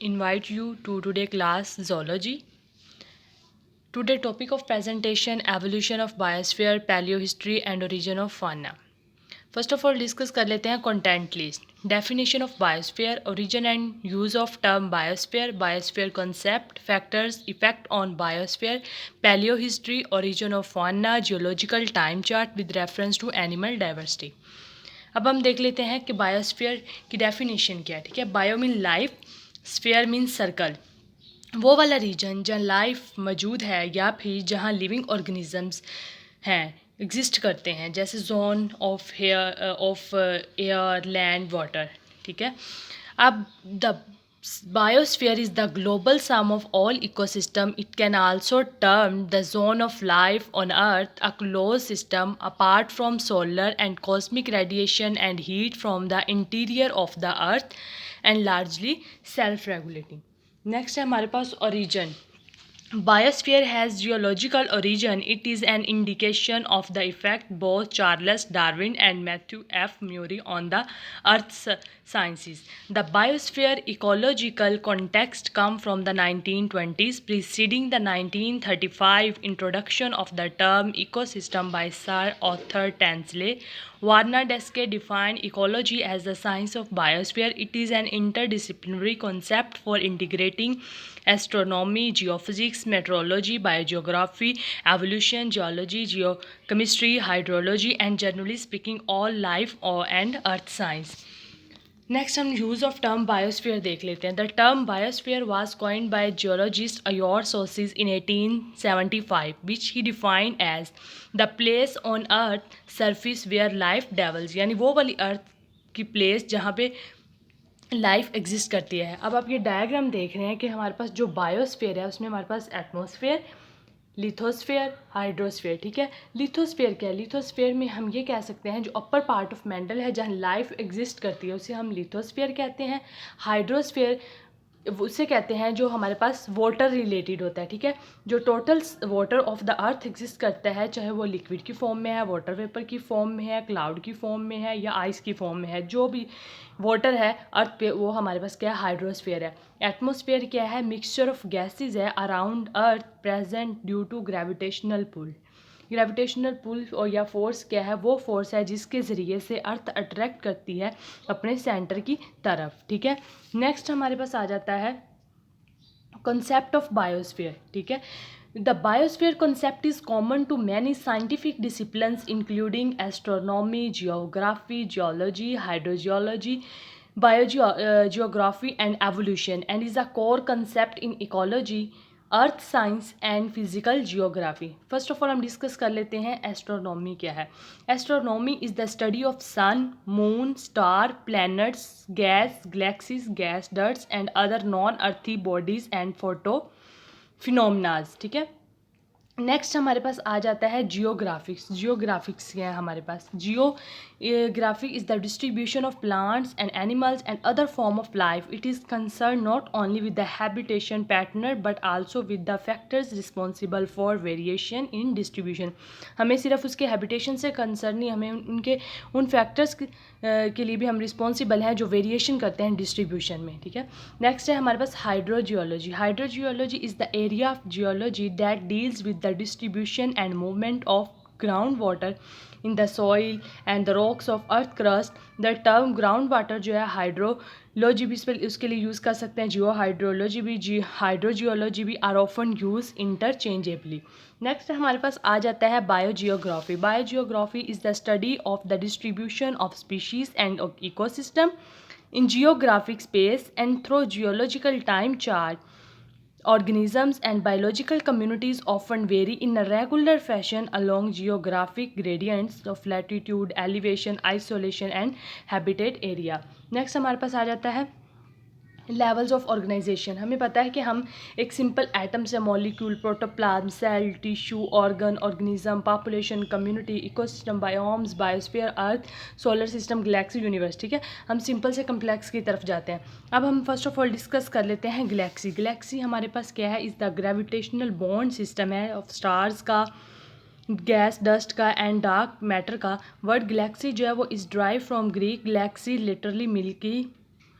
invite you to today class zoology. Today topic of presentation evolution of biosphere, paleohistory and origin of fauna. First of all discuss कर लेते हैं content list. Definition of biosphere, origin and use of term biosphere, biosphere concept, factors effect on biosphere, palaeo history, origin of fauna, geological time chart with reference to animal diversity. अब हम देख लेते हैं कि biosphere की definition क्या है. ठीक है, bio mean life, sphere mean circle, वो वाला रीजन जहाँ लाइफ मौजूद है या फिर जहाँ लिविंग ऑर्गेनिजम्स हैं, एग्जिस्ट करते हैं, जैसे zone of air land water. ठीक है, अब the biosphere is the global sum of all ecosystem. It can also term the zone of life on earth, a closed system apart from solar and cosmic radiation and heat from the interior of the earth and largely self regulating. Next है हमारे पास origin. Biosphere has geological origin. It is an indication of the effect both Charles Darwin and Matthew F. Murray on the Earth's sciences. The biosphere ecological context come from the 1920s, preceding the 1935 introduction of the term ecosystem by Sir Arthur Tansley. Warner-Deske defined ecology as the science of biosphere. It is an interdisciplinary concept for integrating astronomy, geophysics, meteorology, biogeography, evolution, geology, geochemistry, hydrology, and generally speaking all life and earth science. Next हम use of term biosphere देख लेते हैं. The term biosphere was coined by geologist अयोर सोसिस in 1875, which he defined as the place on earth surface where life dwells, यानी वो वाली अर्थ की प्लेस जहाँ पे लाइफ एग्जिस्ट करती है. अब आप ये डायग्राम देख रहे हैं कि हमारे पास जो बायोस्फीयर है उसमें हमारे पास एटमॉस्फेयर, लिथोस्फेयर, हाइड्रोस्फेयर. ठीक है, लिथोस्फेयर क्या है? लिथोस्फेयर में हम ये कह सकते हैं जो अपर पार्ट ऑफ मेंटल है जहाँ लाइफ एग्जिस्ट करती है उसे हम लिथोस्फेयर कहते हैं. हाइड्रोस्फेयर उसे कहते हैं जो हमारे पास वाटर रिलेटेड होता है. ठीक है, जो total water of the earth exist करता है, चाहे वो लिक्विड की फॉर्म में है, वाटर वेपर की फॉर्म में है, क्लाउड की फॉर्म में है या आइस की फॉर्म में है, जो भी वाटर है अर्थ पे वो हमारे पास क्या है? हाइड्रोस्फीयर है. एटमॉस्फेयर क्या है? मिक्सचर ऑफ गैसेज है around earth present due to gravitational pull. Gravitational pull और या फोर्स क्या है? वो फोर्स है जिसके ज़रिए से अर्थ अट्रैक्ट करती है अपने सेंटर की तरफ. ठीक है, नेक्स्ट हमारे पास आ जाता है concept of biosphere. ठीक है, the biosphere concept is common to many scientific disciplines including astronomy, geography, geology, hydrogeology, biogeography and evolution, and is a core concept in ecology, earth science and physical geography. First of all हम discuss कर लेते हैं astronomy क्या है. Astronomy is the study of sun, moon, star, planets, gas, galaxies, gas dusts and other non earthy bodies and photo phenomena. ठीक है, next हमारे पास आ जाता है जियोग्राफिक्स. जियोग्राफिक्स क्या है हमारे पास? Geography is the distribution of plants and animals and other form of life. It is concern not only with the habitation pattern but also with the factors responsible for variation in distribution. हमें सिर्फ उसके habitation से concern नहीं, हमें उनके उन factors के लिए भी हम रिस्पॉन्सिबल हैं जो वेरिएशन करते हैं डिस्ट्रीब्यूशन में. ठीक है, नेक्स्ट है हमारे पास hydrogeology. Hydrogeology is the area of geology that deals with the distribution and movement of groundwater in the soil and the rocks of earth crust. The term groundwater जो है हाइड्रोलॉजी भी उसके लिए यूज़ कर सकते हैं, जियो हाइड्रोलॉजी भी, hydrogeology भी are often use interchangeably. Next हमारे पास आ जाता है biogeography. Biogeography is the study of the distribution of species and ecosystem in geographic space and through geological time chart. Organisms and biological communities often vary in a regular fashion along geographic gradients of latitude, elevation, isolation and habitat area. Next हमारे पास आ जाता है levels of organisation. हमें पता है कि हम एक सिंपल एटम से molecule, protoplasm, cell, tissue, organ, organism, population, community, ecosystem, biomes, biosphere, earth, solar system, galaxy, universe. ठीक है, हम सिंपल से कम्प्लेक्स की तरफ जाते हैं. अब हम फर्स्ट ऑफ ऑल डिस्कस कर लेते हैं गैलेक्सी. गैलेक्सी हमारे पास क्या है? Is the gravitational bond system है ऑफ स्टार्स का, गैस डस्ट का एंड डार्क मैटर का. वर्ड गैलेक्सी जो है वो is drive from Greek galaxy literally Milky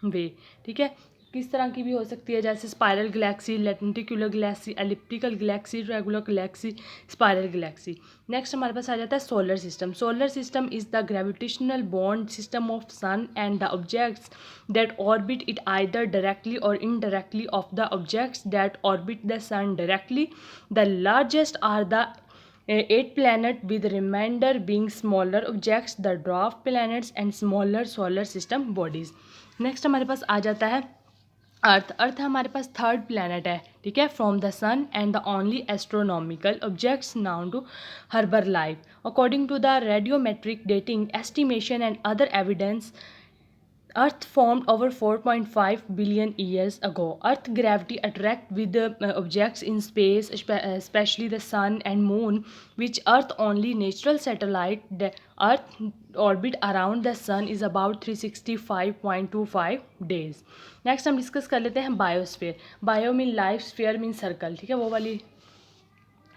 Way. ठीक है, किस तरह की भी हो सकती है, जैसे spiral galaxy, lenticular galaxy, elliptical galaxy, regular galaxy, spiral galaxy. Next हमारे पास आ जाता है solar system. Solar system is the gravitational bond system of sun and the objects that orbit it either directly or indirectly of the objects that orbit the sun directly. The largest are the 8 planets with remainder being smaller objects, the dwarf planets and smaller solar system bodies. Next हमारे पास आ जाता है अर्थ। अर्थ हमारे पास third planet है, ठीक है, from the sun and the only astronomical objects known to harbour life according to the radiometric dating estimation and other evidence. Earth formed over 4.5 billion years ago. Earth gravity attract with the objects in space, especially the sun and moon, which Earth only natural satellite. The Earth orbit around the sun is about 365.25 days. Next हम discuss कर लेते हैं biosphere. Bio mean life, sphere mean circle, ठीक है, वो वाली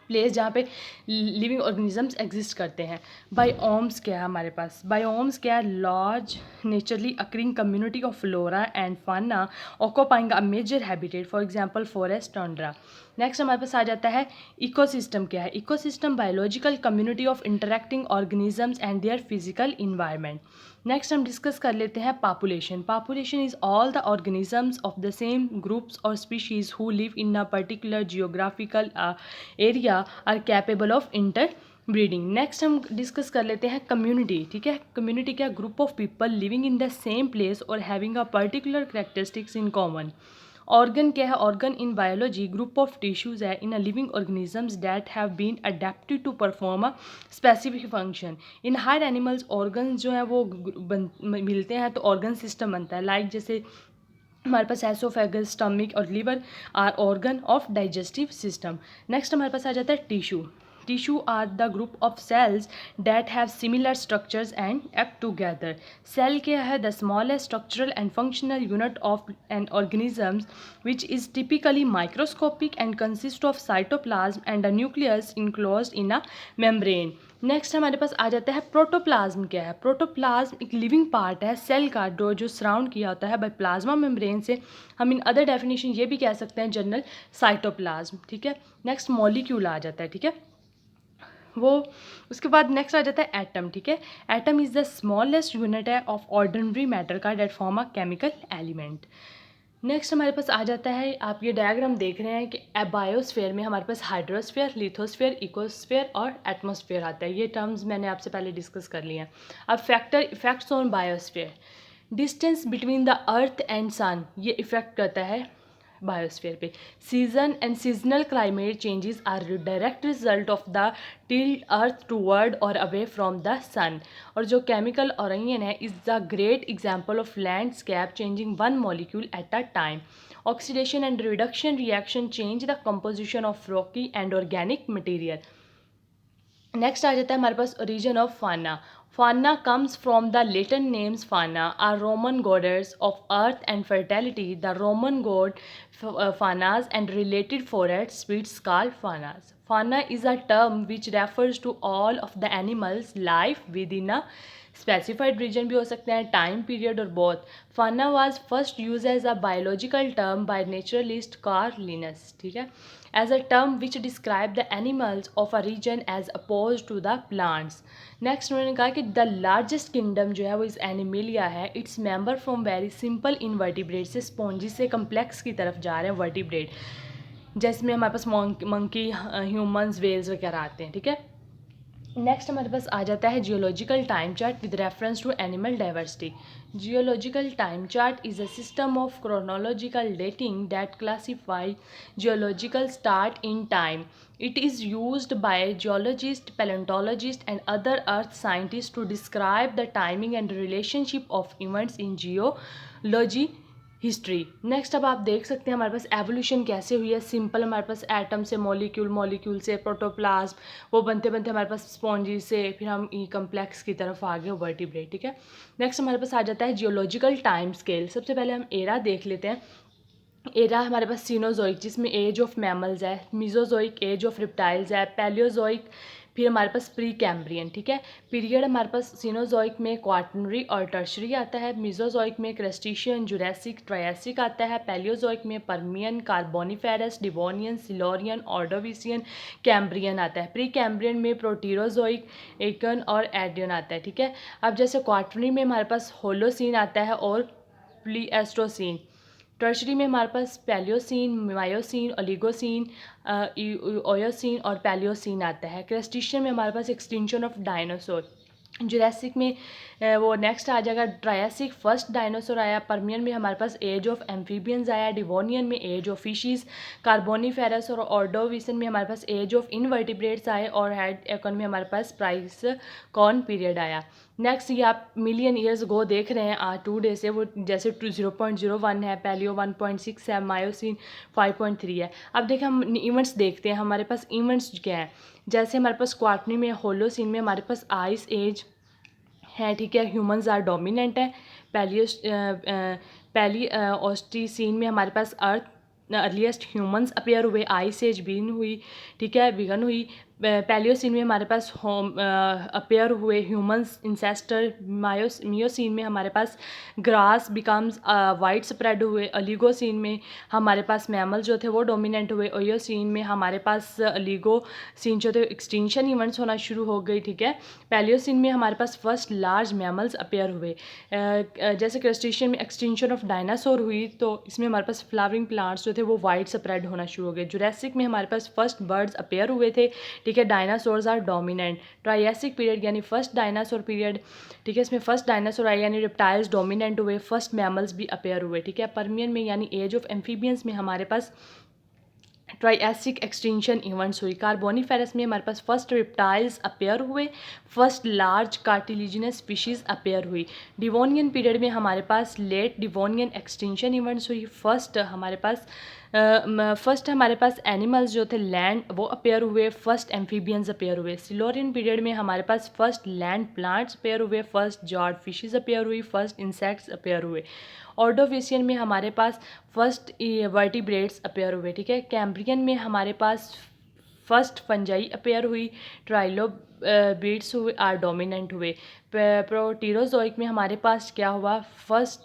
place जहाँ पे लिविंग ऑर्गेनिजम्स एग्जिस्ट करते हैं। बायोम्स क्या है हमारे पास? बायोम्स क्या है? Large naturally occurring community of flora and fauna occupying a major habitat, for example forest, tundra. Next हमारे पास आ जाता है इकोसिस्टम क्या है? Ecosystem biological community of interacting organisms and their physical environment. Next हम डिस्कस कर लेते हैं population. Population is all the organisms of the same groups or species who live in a particular geographical area are capable of interbreeding. Next हम discuss कर लेते हैं community, ठीक है। कम्युनिटी क्या? Group of people living in the same place or having a particular characteristics in common. Organ क्या है? Organ in biology group of tissues है in a living organisms that have been adapted to perform a specific function. In higher animals organ जो है वो मिलते हैं तो organ system बनता है। लाइक जैसे हमारे पास एसोफेगस, स्टमक और liver are organ of digestive system. Next हमारे पास आ जाता है tissue. Tissue are the group of cells that have similar structures and act together. Cell क्या है? The smallest structural and functional unit of an organism, which is typically microscopic and consists of cytoplasm and a nucleus enclosed in a membrane. Next हमारे पास आ जाता है protoplasm क्या है? Protoplasm एक लिविंग पार्ट है सेल का जो सराउंड किया होता है बाय प्लाज्मा मेम्ब्रेन से। हम इन अदर डेफिनेशन ये भी कह सकते हैं जनरल साइटोप्लाज्म, ठीक है। नेक्स्ट मॉलिक्यूल आ जाता है, ठीक है, वो उसके बाद नेक्स्ट आ जाता है एटम, ठीक है। Atom is the smallest unit है ऑफ ऑर्डिनरी मैटर का that form a chemical element. Next हमारे पास आ जाता है, आप ये डायग्राम देख रहे हैं कि बायोस्फीयर में हमारे पास हाइड्रोस्फीयर, लिथोस्फीयर, इकोस्फीयर और एटमॉस्फेयर आता है। ये टर्म्स मैंने आपसे पहले डिस्कस कर लिए हैं। अब effects on biosphere. Distance between the earth and sun ये इफेक्ट करता है बायोस्फीयर पे। Season and seasonal climate changes are direct result of the tilt earth toward और अवे फ्रॉम द सन। और जो केमिकल ओरियन है is the great example of landscape changing one molecule at a time. Oxidation and reduction reaction change the composition of rocky and organic material. Next आ जाता है हमारे पास origin of फाना। Fauna comes from the Latin names fauna are Roman goddess of earth and fertility. The Roman god Fanas and related forests sweets called faunas. Fauna is a term which refers to all of the animals life within a specified region भी हो सकते हैं, time period और both. Fauna was first used as a biological term by naturalist Carl Linnaeus, ठीक है, as a term which describe the animals of a region as opposed to the plants. Next उन्होंने कहा कि the largest kingdom जो है वो इस animalia है। Its member from very simple invertebrate से स्पॉन्जी से कम्प्लेक्स की तरफ जा रहे हैं वर्टिब्रेट, जिसमें हमारे पास मंकी, ह्यूमंस, वेल्स वगैरह आते हैं, ठीक है। नेक्स्ट हमारे पास आ जाता है geological time chart with reference to animal diversity. Geological time chart is a system of chronological dating that classify geological start in time. It is used by geologists, paleontologists and other earth scientists to describe the timing and relationship of events in geology history. Next अब आप देख सकते हैं हमारे पास evolution कैसे हुई है। Simple हमारे पास एटम से मॉलिक्यूल, मॉलिक्यूल से प्रोटोप्लाज्म, वो बनते बनते हमारे पास स्पॉन्जी से फिर हम ई कम्प्लेक्स की तरफ आ गए वर्टिब्रेट, ठीक है। नेक्स्ट हमारे पास आ जाता है जियोलॉजिकल टाइम स्केल। सबसे पहले हम एरा देख लेते हैं। एरा हमारे पास सीनोजोइक जिसमें एज ऑफ मैमल्स है, मीजोजोइक एज ऑफ रिप्टाइल्स है, पैलियोजोइक फिर हमारे पास प्री कैम्ब्रियन, ठीक है। पीरियड हमारे पास सीनोजोइक में क्वाटरनरी और टर्शरी आता है, मीजोजोइक में क्रेस्टिशियन, जुरासिक, ट्रायसिक आता है, पैलियोजोइक में Permian, Carboniferous, Devonian, Silurian, Ordovician, Cambrian आता है। प्री कैम्ब्रियन में प्रोटीरोजोइक, एकन और एडियन आता है, ठीक है। अब जैसे क्वाटरनरी में हमारे पास होलोसीन आता है और प्लीएस्टोसीन। टर्शरी में हमारे पास पैलियोसीन, मायोसीन, ओलिगोसीन, ओयोसीन और पैलियोसीन आता है। क्रेस्टिशियन में हमारे पास एक्सटिंक्शन ऑफ डायनासोर। जुरासिक में वो नेक्स्ट आ जाएगा ट्रायसिक, फर्स्ट डायनासोर आया। परमियन में हमारे पास एज ऑफ एम्फीबियंस आया। डिवोनियन में एज ऑफ फिशीज़। कार्बोनिफेरस और ऑर्डोविसन में हमारे पास एज ऑफ इनवर्टिब्रेट्स आए। और हेड एकन में हमारे पास प्राइस कॉर्न पीरियड आया। नेक्स्ट ये आप मिलियन ईयर्स गो देख रहे हैं, आज 2 डे से, वो जैसे 0.01 है, पैलियो 1.6 है, मायोसिन 5.3 है। अब देखें हम इवेंट्स देखते हैं, हमारे पास इवेंट्स क्या हैं। जैसे हमारे पास क्वाटरनी में होलोसीन में हमारे पास आइस एज है, ठीक है। ह्यूमंस आर डोमिनेंट है। पहली ऑस्टीसीन में हमारे पास अर्थ अर्लीस्ट ह्यूमंस अपेयर हुए, आइस एज बिगन हुई, ठीक है, बिगन हुई। पैलियोसीन में हमारे पास होम अपेयर हुए ह्यूमंस इंसेस्टर। मियोसीन में हमारे पास ग्रास बिकम्स वाइड स्प्रेड हुए। ओलिगोसीन में हमारे पास मैमल जो थे वो डोमिनेंट हुए। ओयोसीन में हमारे पास ओलिगोसीन जो थे एक्सटिंक्शन इवेंट्स होना शुरू हो गई, ठीक है। पैलियोसीन में हमारे पास फर्स्ट लार्ज मैमल्स अपेयर हुए। जैसे क्रेस्टेशियन में एक्सटिंक्शन ऑफ डायनासोर हुई, तो इसमें हमारे पास फ्लावरिंग प्लांट्स जो थे वो वाइड स्प्रेड होना शुरू हो गए। जुरासिक में हमारे पास फर्स्ट बर्ड्स अपेयर हुए थे, ठीक है। Dinosaurs are dominant. Triassic period यानी फर्स्ट डायनासोर पीरियड, ठीक है, इसमें फर्स्ट डायनासोर आए यानी रेप्टाइल्स डोमिनेंट हुए, फर्स्ट मैमल्स भी अपेयर हुए, ठीक है। परमियन में यानी एज ऑफ एम्फीबियंस में हमारे पास ट्रायसिक एक्सटिंक्शन इवेंट्स हुई। कार्बोनिफेरस में हमारे पास फर्स्ट रिप्टाइल्स अपेयर हुए, first large cartilaginous species appear हुई। डिवोनियन पीरियड में हमारे पास लेट डिवोनियन एक्सटिंक्शन इवेंट्स हुई। फर्स्ट हमारे पास एनिमल्स जो थे लैंड वो अपेयर हुए, फर्स्ट एम्फीबियंस अपेयर हुए। सिलोरियन पीरियड में हमारे पास फर्स्ट लैंड प्लांट्स अपेयर हुए, फर्स्ट जॉर्ड फिशेज अपेयर हुई, फर्स्ट इंसेक्ट्स अपेयर हुए। ऑर्डोविशियन में हमारे पास फर्स्ट वर्टिब्रेट्स अपेयर हुए, ठीक है। कैम्ब्रियन में हमारे पास फर्स्ट फंजाई अपेयर हुई। ट्राइलो बीट्स हुए आर डोमिनेंट हुए। प्रोटीरोजोइक में हमारे पास क्या हुआ, first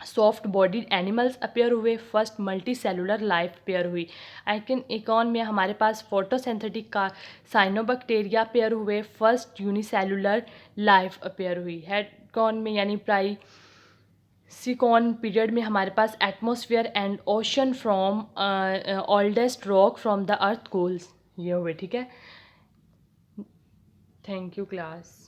soft bodied animals appear हुए, first multicellular life appear हुई। एकॉन में हमारे पास फोटोसिंथेटिक का साइनोबैक्टीरिया अपेयर हुए, फर्स्ट यूनिसेलुलर लाइफ अपेयर हुई। हेडकॉन में यानी सिकॉन पीरियड में हमारे पास atmosphere and ocean from oldest rock from the earth cools, ये हुए, ठीक है। Thank you class.